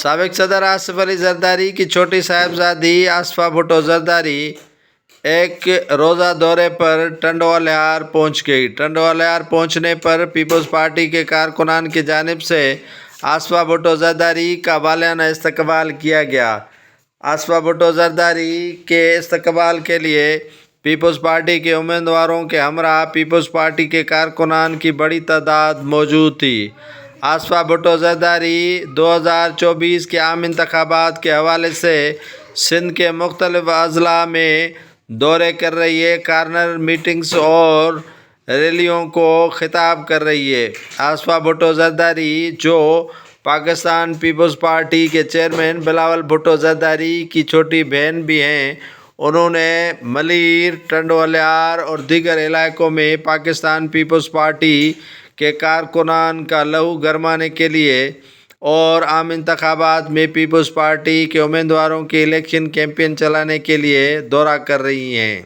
سابق صدر آصف علی زرداری کی چھوٹی صاحبزادی آصفہ بھٹو زرداری ایک روزہ دورے پر ٹنڈوالہار پہنچ گئی۔ ٹنڈوالہار پہنچنے پر پیپلز پارٹی کے کارکنان کی جانب سے آصفہ بھٹو زرداری کا والہانہ استقبال کیا گیا۔ آصفہ بھٹو زرداری کے استقبال کے لیے پیپلز پارٹی کے امیدواروں کے ہمراہ پیپلز پارٹی کے کارکنان کی بڑی تعداد موجود تھی۔ آصفہ بھٹو زرداری 2024 کے عام انتخابات کے حوالے سے سندھ کے مختلف اضلاع میں دورے کر رہی ہے، کارنر میٹنگز اور ریلیوں کو خطاب کر رہی ہے۔ آصفہ بھٹو زرداری جو پاکستان پیپلز پارٹی کے چیئرمین بلاول بھٹو زرداری کی چھوٹی بہن بھی ہیں، انہوں نے ملیر، ٹنڈوالہار اور دیگر علاقوں میں پاکستان پیپلز پارٹی کے کارکنان کا لہو گرمانے کے لیے اور عام انتخابات میں پیپلز پارٹی کے امیدواروں کی الیکشن کیمپین چلانے کے لیے دورہ کر رہی ہیں۔